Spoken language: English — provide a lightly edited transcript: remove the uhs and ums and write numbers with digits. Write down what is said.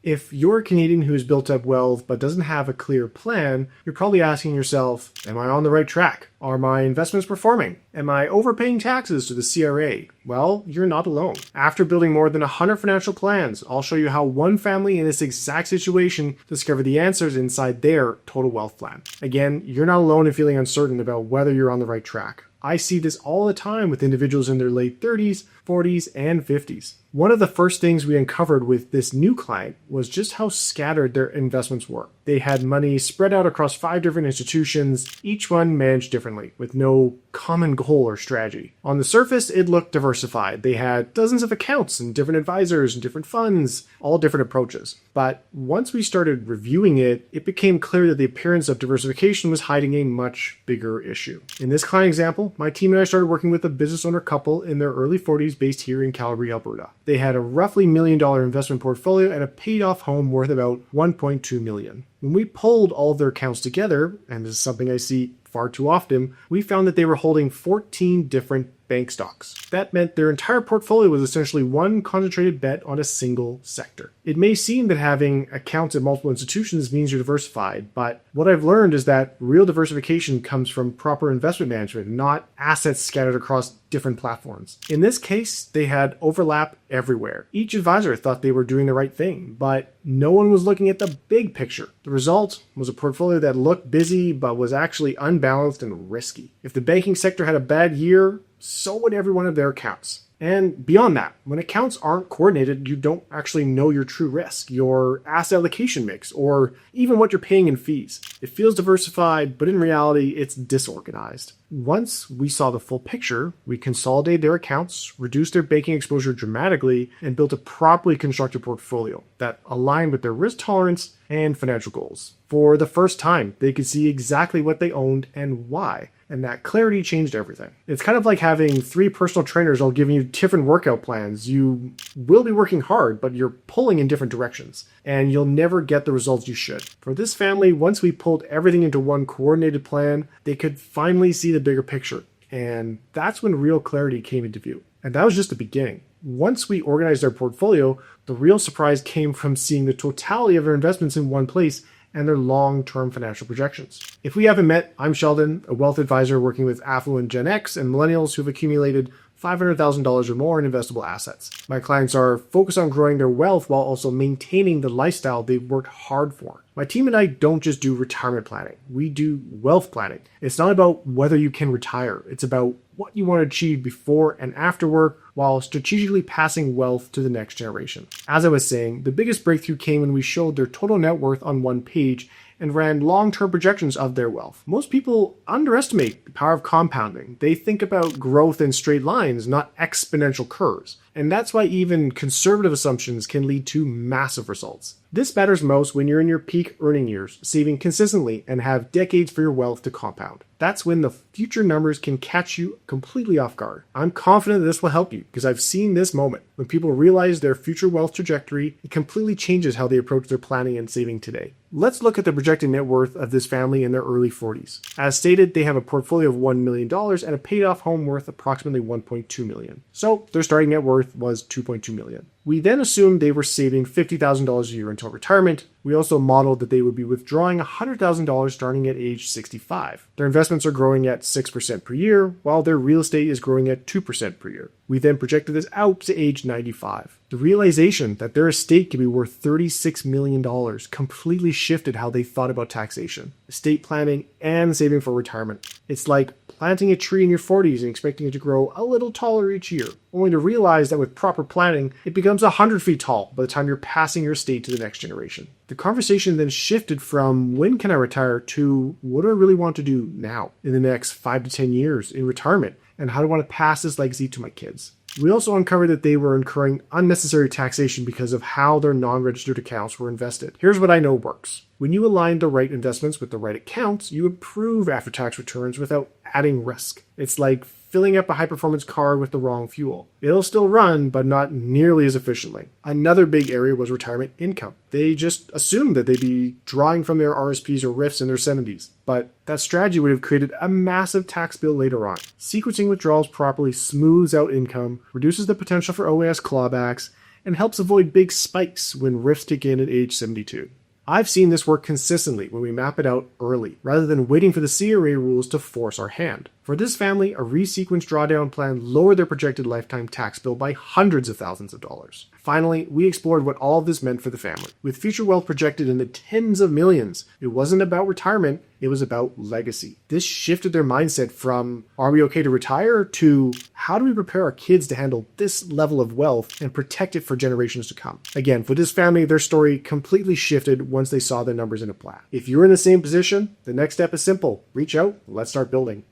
If you're a Canadian who's built up wealth but doesn't have a clear plan, you're probably asking yourself, am I on the right track? Are my investments performing? Am I overpaying taxes to the CRA? Well, you're not alone. After building more than 100 financial plans, I'll show you how one family in this exact situation discovered the answers inside their total wealth plan. Again, you're not alone in feeling uncertain about whether you're on the right track. I see this all the time with individuals in their late 30s, 40s, and 50s. One of the first things we uncovered with this new client was just how scattered their investments were. They had money spread out across 5 different institutions, each one managed differently, with no common goal or strategy. On the surface, it looked diversified. They had dozens of accounts and different advisors and different funds, all different approaches. But once we started reviewing it, it became clear that the appearance of diversification was hiding a much bigger issue. In this client example, my team and I started working with a business owner couple in their early 40s based here in Calgary, Alberta. They had a roughly $1 million investment portfolio and a paid-off home worth about $1.2 million. When we pulled all of their accounts together, and this is something I see far too often, we found that they were holding 14 different bank stocks. That meant their entire portfolio was essentially one concentrated bet on a single sector. It may seem that having accounts at multiple institutions means you're diversified, but what I've learned is that real diversification comes from proper investment management, not assets scattered across different platforms. In this case, they had overlap everywhere. Each advisor thought they were doing the right thing, but no one was looking at the big picture. The result was a portfolio that looked busy but was actually unbalanced and risky. If the banking sector had a bad year, so would every one of their accounts. And beyond that, when accounts aren't coordinated, you don't actually know your true risk, your asset allocation mix, or even what you're paying in fees. It feels diversified, but in reality, it's disorganized. Once we saw the full picture, we consolidated their accounts, reduced their banking exposure dramatically, and built a properly constructed portfolio that aligned with their risk tolerance and financial goals. For the first time, they could see exactly what they owned and why. And that clarity changed everything. It's kind of like having 3 personal trainers all giving you different workout plans. You will be working hard, but you're pulling in different directions, and you'll never get the results you should. For this family, once we pulled everything into one coordinated plan, they could finally see the bigger picture. And that's when real clarity came into view. And that was just the beginning. Once we organized our portfolio, the real surprise came from seeing the totality of their investments in one place and their long-term financial projections. If we haven't met, I'm Sheldon, a wealth advisor working with affluent Gen X and millennials who've accumulated $500,000 or more in investable assets. My clients are focused on growing their wealth while also maintaining the lifestyle they've worked hard for. My team and I don't just do retirement planning. We do wealth planning. It's not about whether you can retire. It's about what you want to achieve before and after work while strategically passing wealth to the next generation. As I was saying, the biggest breakthrough came when we showed their total net worth on one page and ran long-term projections of their wealth. Most people underestimate the power of compounding. They think about growth in straight lines, not exponential curves. And that's why even conservative assumptions can lead to massive results. This matters most when you're in your peak earning years, saving consistently and have decades for your wealth to compound. That's when the future numbers can catch you completely off guard. I'm confident that this will help you because I've seen this moment. When people realize their future wealth trajectory, it completely changes how they approach their planning and saving today. Let's look at the projected net worth of this family in their early 40s. As stated, they have a portfolio of $1 million and a paid-off home worth approximately $1.2 million. So their starting net worth was $2.2 million. We then assumed they were saving $50,000 a year until retirement. We also modeled that they would be withdrawing $100,000 starting at age 65. Their investments are growing at 6% per year, while their real estate is growing at 2% per year. We then projected this out to age 95. The realization that their estate could be worth $36 million completely shifted how they thought about taxation, estate planning, and saving for retirement. It's like planting a tree in your 40s and expecting it to grow a little taller each year, only to realize that with proper planning, it becomes 100 feet tall by the time you're passing your estate to the next generation. The conversation then shifted from when can I retire to what do I really want to do now in the next 5 to 10 years in retirement, and how do I want to pass this legacy to my kids. We also uncovered that they were incurring unnecessary taxation because of how their non-registered accounts were invested. Here's what I know works. When you align the right investments with the right accounts, you improve after-tax returns without adding risk. It's like filling up a high-performance car with the wrong fuel. It'll still run, but not nearly as efficiently. Another big area was retirement income. They just assumed that they'd be drawing from their RSPs or RIFs in their 70s, but that strategy would have created a massive tax bill later on. Sequencing withdrawals properly smooths out income, reduces the potential for OAS clawbacks, and helps avoid big spikes when rifts kick in at age 72. I've seen this work consistently when we map it out early, rather than waiting for the CRA rules to force our hand. For this family, a resequenced drawdown plan lowered their projected lifetime tax bill by hundreds of thousands of dollars. Finally, we explored what all of this meant for the family. With future wealth projected in the tens of millions, it wasn't about retirement, it was about legacy. This shifted their mindset from, are we okay to retire, to, how do we prepare our kids to handle this level of wealth and protect it for generations to come? Again, for this family, their story completely shifted once they saw their numbers in a plan. If you're in the same position, the next step is simple. Reach out, let's start building.